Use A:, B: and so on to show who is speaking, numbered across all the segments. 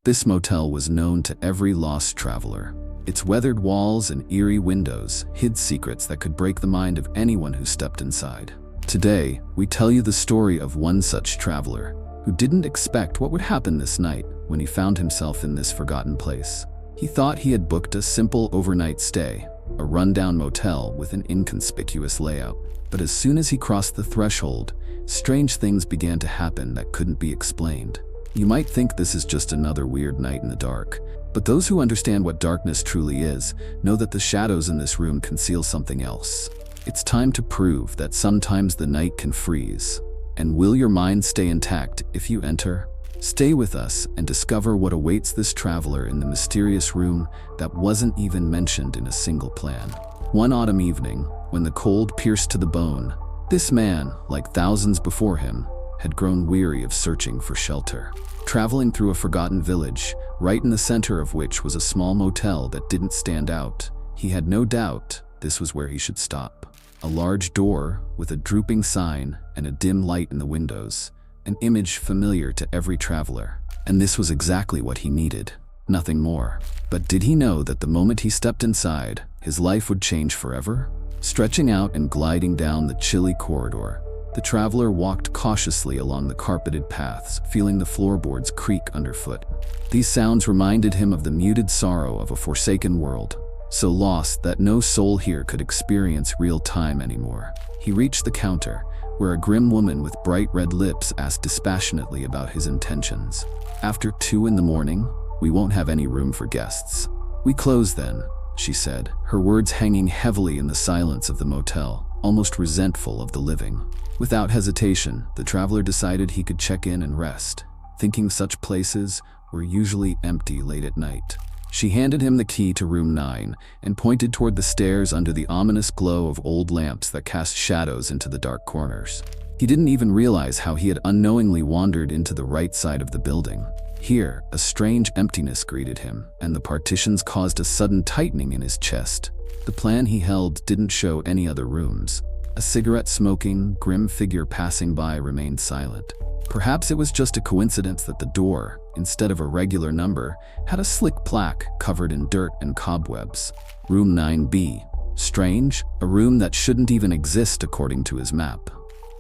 A: This motel was known to every lost traveler. Its weathered walls and eerie windows hid secrets that could break the mind of anyone who stepped inside. Today, we tell you the story of one such traveler who didn't expect what would happen this night when he found himself in this forgotten place. He thought he had booked a simple overnight stay, a rundown motel with an inconspicuous layout. But as soon as he crossed the threshold, strange things began to happen that couldn't be explained. You might think this is just another weird night in the dark, but those who understand what darkness truly is know that the shadows in this room conceal something else. It's time to prove that sometimes the night can freeze. And will your mind stay intact if you enter? Stay with us and discover what awaits this traveler in the mysterious room that wasn't even mentioned in a single plan. One autumn evening, when the cold pierced to the bone, this man, like thousands before him, had grown weary of searching for shelter. Traveling through a forgotten village, right in the center of which was a small motel that didn't stand out, he had no doubt this was where he should stop. A large door with a drooping sign and a dim light in the windows, an image familiar to every traveler. And this was exactly what he needed, nothing more. But did he know that the moment he stepped inside, his life would change forever? Stretching out and gliding down the chilly corridor, the traveler walked cautiously along the carpeted paths, feeling the floorboards creak underfoot. These sounds reminded him of the muted sorrow of a forsaken world, so lost that no soul here could experience real time anymore. He reached the counter, where a grim woman with bright red lips asked dispassionately about his intentions. "After 2 in the morning, we won't have any room for guests. We close then," she said, her words hanging heavily in the silence of the motel, almost resentful of the living. Without hesitation, the traveler decided he could check in and rest, thinking such places were usually empty late at night. She handed him the key to room 9 and pointed toward the stairs under the ominous glow of old lamps that cast shadows into the dark corners. He didn't even realize how he had unknowingly wandered into the right side of the building. Here, a strange emptiness greeted him, and the partitions caused a sudden tightening in his chest. The plan he held didn't show any other rooms. A cigarette-smoking, grim figure passing by remained silent. Perhaps it was just a coincidence that the door, instead of a regular number, had a slick plaque covered in dirt and cobwebs. Room 9B. Strange, a room that shouldn't even exist according to his map.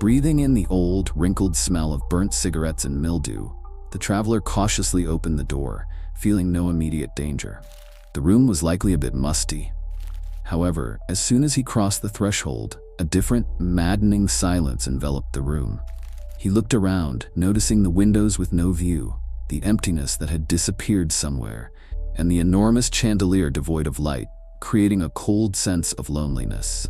A: Breathing in the old, wrinkled smell of burnt cigarettes and mildew, the traveler cautiously opened the door, feeling no immediate danger. The room was likely a bit musty. However, as soon as he crossed the threshold, a different, maddening silence enveloped the room. He looked around, noticing the windows with no view, the emptiness that had disappeared somewhere, and the enormous chandelier devoid of light, creating a cold sense of loneliness.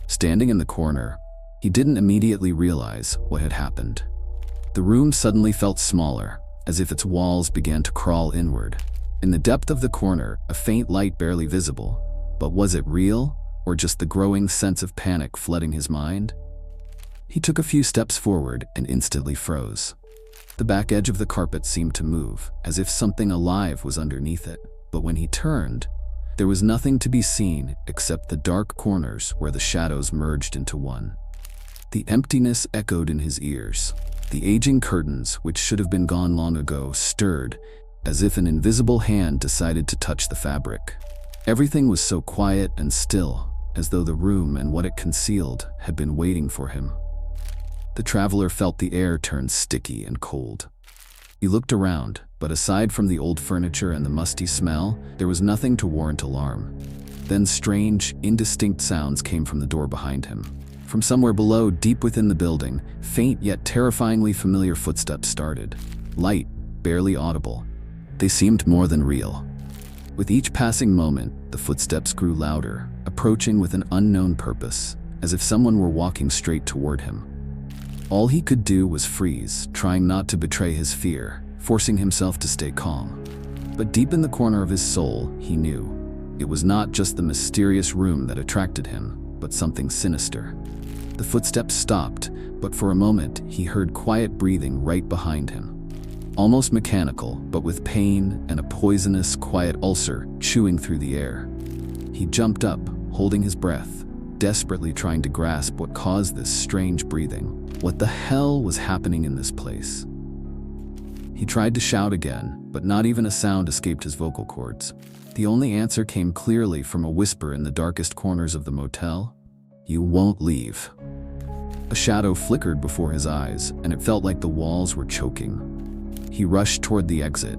A: Standing in the corner, he didn't immediately realize what had happened. The room suddenly felt smaller, as if its walls began to crawl inward. In the depth of the corner, a faint light barely visible. But was it real, or just the growing sense of panic flooding his mind? He took a few steps forward and instantly froze. The back edge of the carpet seemed to move, as if something alive was underneath it. But when he turned, there was nothing to be seen except the dark corners where the shadows merged into one. The emptiness echoed in his ears. The aging curtains, which should have been gone long ago, stirred, as if an invisible hand decided to touch the fabric. Everything was so quiet and still, as though the room and what it concealed had been waiting for him. The traveler felt the air turn sticky and cold. He looked around, but aside from the old furniture and the musty smell, there was nothing to warrant alarm. Then strange, indistinct sounds came from the door behind him. From somewhere below, deep within the building, faint yet terrifyingly familiar footsteps started. Light, barely audible. They seemed more than real. With each passing moment, the footsteps grew louder, approaching with an unknown purpose, as if someone were walking straight toward him. All he could do was freeze, trying not to betray his fear, forcing himself to stay calm. But deep in the corner of his soul, he knew. It was not just the mysterious room that attracted him, but something sinister. The footsteps stopped, but for a moment, he heard quiet breathing right behind him. Almost mechanical, but with pain and a poisonous, quiet ulcer chewing through the air. He jumped up, holding his breath, desperately trying to grasp what caused this strange breathing. What the hell was happening in this place? He tried to shout again, but not even a sound escaped his vocal cords. The only answer came clearly from a whisper in the darkest corners of the motel. "You won't leave." A shadow flickered before his eyes, and it felt like the walls were choking. He rushed toward the exit,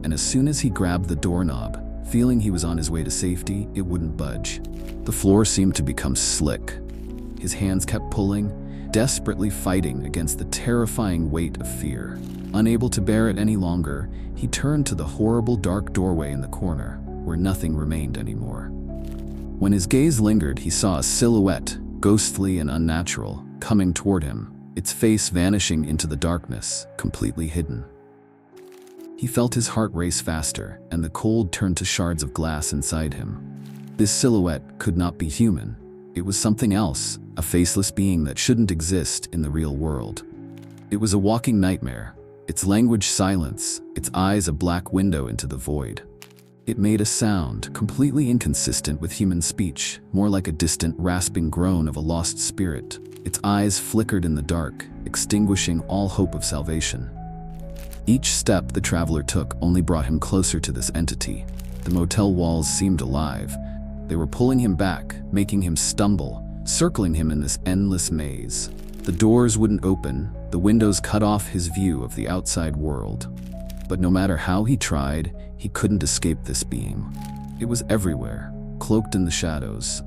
A: and as soon as he grabbed the doorknob, feeling he was on his way to safety, it wouldn't budge. The floor seemed to become slick. His hands kept pulling, desperately fighting against the terrifying weight of fear. Unable to bear it any longer, he turned to the horrible dark doorway in the corner, where nothing remained anymore. When his gaze lingered, he saw a silhouette, ghostly and unnatural, coming toward him, its face vanishing into the darkness, completely hidden. He felt his heart race faster, and the cold turned to shards of glass inside him. This silhouette could not be human. It was something else, a faceless being that shouldn't exist in the real world. It was a walking nightmare, its language silence, its eyes a black window into the void. It made a sound, completely inconsistent with human speech, more like a distant, rasping groan of a lost spirit. Its eyes flickered in the dark, extinguishing all hope of salvation. Each step the traveler took only brought him closer to this entity. The motel walls seemed alive. They were pulling him back, making him stumble, circling him in this endless maze. The doors wouldn't open, the windows cut off his view of the outside world. But no matter how he tried, he couldn't escape this being. It was everywhere, cloaked in the shadows.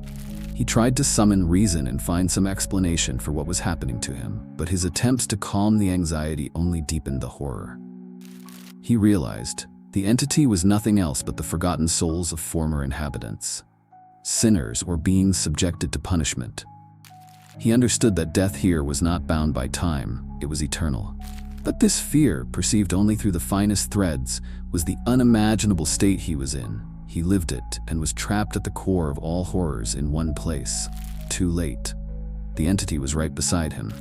A: He tried to summon reason and find some explanation for what was happening to him, but his attempts to calm the anxiety only deepened the horror. He realized the entity was nothing else but the forgotten souls of former inhabitants, sinners or beings subjected to punishment. He understood that death here was not bound by time, it was eternal. But this fear, perceived only through the finest threads, was the unimaginable state he was in. He lived it and was trapped at the core of all horrors in one place. Too late. The entity was right beside him.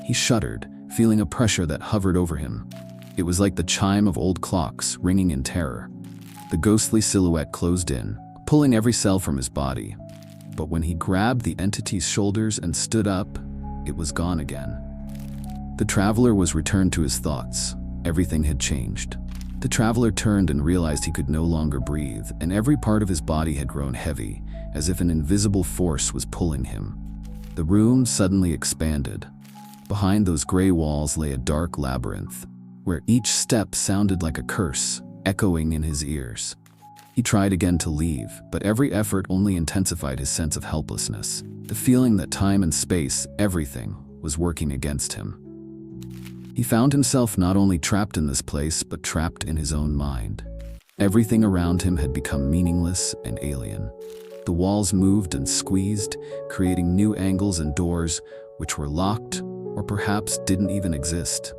A: He shuddered, feeling a pressure that hovered over him. It was like the chime of old clocks, ringing in terror. The ghostly silhouette closed in, pulling every cell from his body. But when he grabbed the entity's shoulders and stood up, it was gone again. The traveler was returned to his thoughts. Everything had changed. The traveler turned and realized he could no longer breathe, and every part of his body had grown heavy, as if an invisible force was pulling him. The room suddenly expanded. Behind those gray walls lay a dark labyrinth, where each step sounded like a curse, echoing in his ears. He tried again to leave, but every effort only intensified his sense of helplessness, the feeling that time and space, everything, was working against him. He found himself not only trapped in this place, but trapped in his own mind. Everything around him had become meaningless and alien. The walls moved and squeezed, creating new angles and doors, which were locked, or perhaps didn't even exist.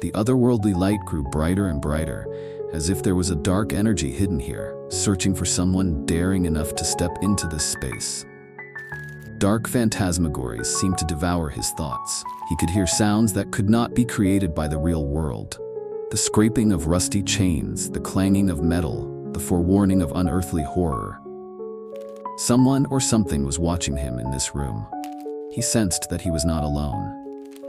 A: The otherworldly light grew brighter and brighter, as if there was a dark energy hidden here, searching for someone daring enough to step into this space. Dark phantasmagories seemed to devour his thoughts. He could hear sounds that could not be created by the real world. The scraping of rusty chains, the clanging of metal, the forewarning of unearthly horror. Someone or something was watching him in this room. He sensed that he was not alone.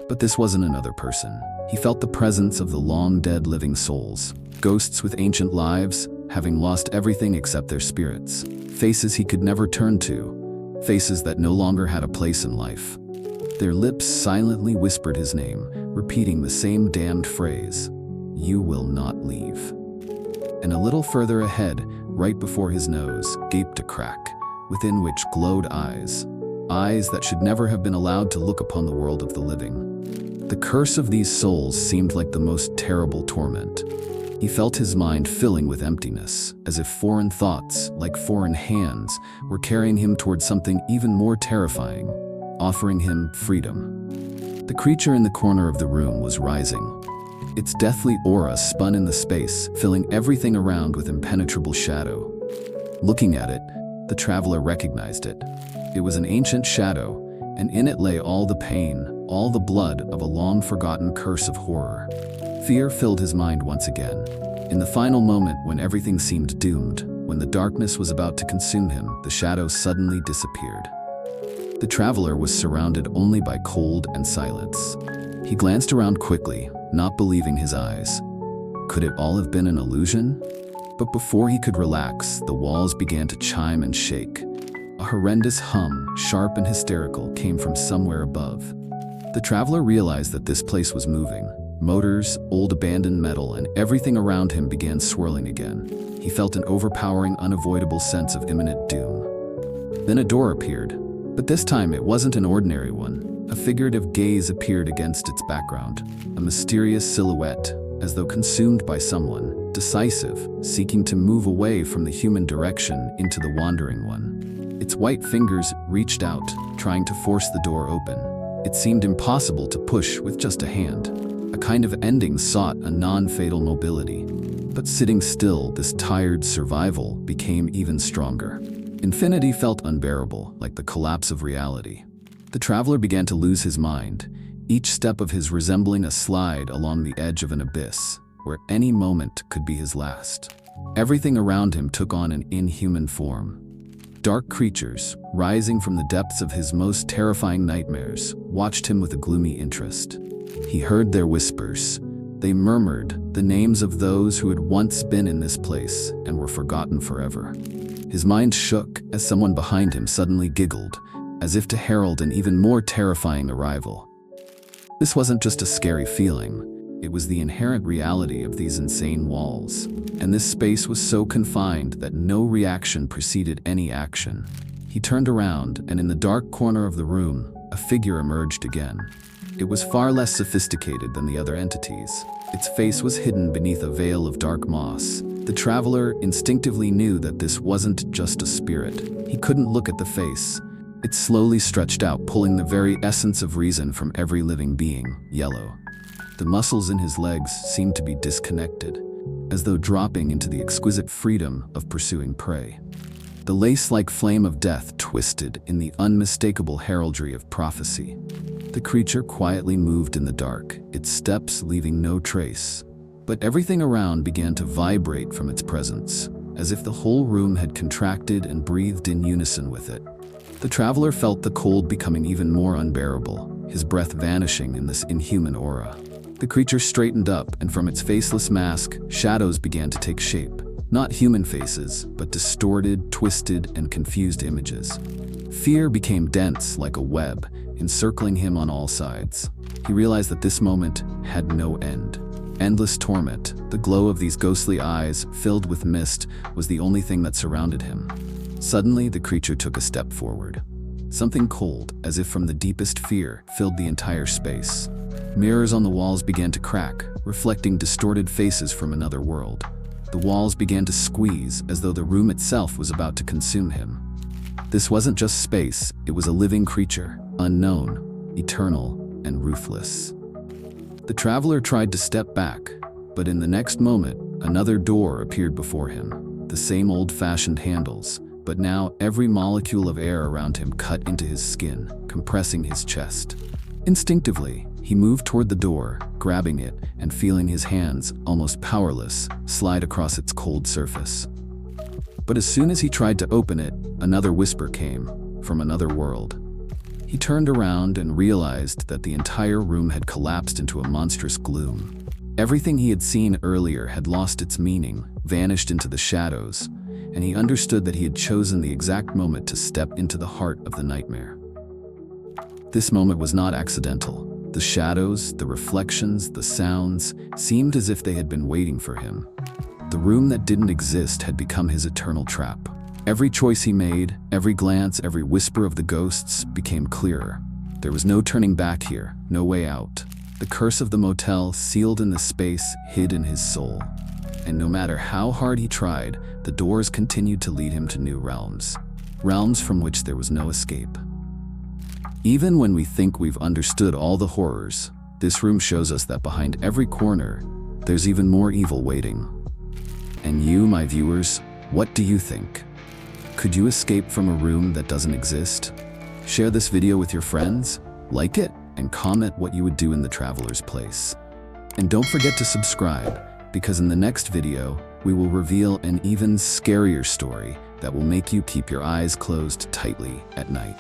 A: But this wasn't another person. He felt the presence of the long-dead living souls, ghosts with ancient lives, having lost everything except their spirits. Faces he could never turn to. Faces that no longer had a place in life. Their lips silently whispered his name, repeating the same damned phrase, "You will not leave." And a little further ahead, right before his nose, gaped a crack, within which glowed eyes. Eyes that should never have been allowed to look upon the world of the living. The curse of these souls seemed like the most terrible torment. He felt his mind filling with emptiness, as if foreign thoughts, like foreign hands, were carrying him toward something even more terrifying, offering him freedom. The creature in the corner of the room was rising. Its deathly aura spun in the space, filling everything around with impenetrable shadow. Looking at it, the traveler recognized it. It was an ancient shadow, and in it lay all the pain, all the blood of a long-forgotten curse of horror. Fear filled his mind once again. In the final moment when everything seemed doomed, when the darkness was about to consume him, the shadow suddenly disappeared. The traveler was surrounded only by cold and silence. He glanced around quickly, not believing his eyes. Could it all have been an illusion? But before he could relax, the walls began to chime and shake. A horrendous hum, sharp and hysterical, came from somewhere above. The traveler realized that this place was moving. Motors, old abandoned metal, and everything around him began swirling again. He felt an overpowering, unavoidable sense of imminent doom. Then a door appeared, but this time it wasn't an ordinary one. A figurative gaze appeared against its background, a mysterious silhouette, as though consumed by someone, decisive, seeking to move away from the human direction into the wandering one. Its white fingers reached out, trying to force the door open. It seemed impossible to push with just a hand. A kind of ending sought a non-fatal mobility. But sitting still, this tired survival became even stronger. Infinity felt unbearable, like the collapse of reality. The traveler began to lose his mind, each step of his resembling a slide along the edge of an abyss, where any moment could be his last. Everything around him took on an inhuman form. Dark creatures, rising from the depths of his most terrifying nightmares, watched him with a gloomy interest. He heard their whispers. They murmured the names of those who had once been in this place and were forgotten forever. His mind shook as someone behind him suddenly giggled, as if to herald an even more terrifying arrival. This wasn't just a scary feeling. It was the inherent reality of these insane walls. And this space was so confined that no reaction preceded any action. He turned around, and in the dark corner of the room, a figure emerged again. It was far less sophisticated than the other entities. Its face was hidden beneath a veil of dark moss. The traveler instinctively knew that this wasn't just a spirit. He couldn't look at the face. It slowly stretched out, pulling the very essence of reason from every living being, yellow. The muscles in his legs seemed to be disconnected, as though dropping into the exquisite freedom of pursuing prey. The lace-like flame of death twisted in the unmistakable heraldry of prophecy. The creature quietly moved in the dark, its steps leaving no trace. But everything around began to vibrate from its presence, as if the whole room had contracted and breathed in unison with it. The traveler felt the cold becoming even more unbearable, his breath vanishing in this inhuman aura. The creature straightened up, and from its faceless mask, shadows began to take shape. Not human faces, but distorted, twisted, and confused images. Fear became dense like a web, encircling him on all sides. He realized that this moment had no end. Endless torment, the glow of these ghostly eyes, filled with mist, was the only thing that surrounded him. Suddenly, the creature took a step forward. Something cold, as if from the deepest fear, filled the entire space. Mirrors on the walls began to crack, reflecting distorted faces from another world. The walls began to squeeze, as though the room itself was about to consume him. This wasn't just space, it was a living creature, unknown, eternal, and ruthless. The traveler tried to step back, but in the next moment, another door appeared before him. The same old-fashioned handles, but now every molecule of air around him cut into his skin, compressing his chest. Instinctively, he moved toward the door, grabbing it and feeling his hands, almost powerless, slide across its cold surface. But as soon as he tried to open it, another whisper came, from another world. He turned around and realized that the entire room had collapsed into a monstrous gloom. Everything he had seen earlier had lost its meaning, vanished into the shadows, and he understood that he had chosen the exact moment to step into the heart of the nightmare. This moment was not accidental. The shadows, the reflections, the sounds seemed as if they had been waiting for him. The room that didn't exist had become his eternal trap. Every choice he made, every glance, every whisper of the ghosts became clearer. There was no turning back here, no way out. The curse of the motel, sealed in the space, hid in his soul. And no matter how hard he tried, the doors continued to lead him to new realms. Realms from which there was no escape. Even when we think we've understood all the horrors, this room shows us that behind every corner, there's even more evil waiting. And you, my viewers, what do you think? Could you escape from a room that doesn't exist? Share this video with your friends, like it, and comment what you would do in the traveler's place. And don't forget to subscribe, because in the next video, we will reveal an even scarier story that will make you keep your eyes closed tightly at night.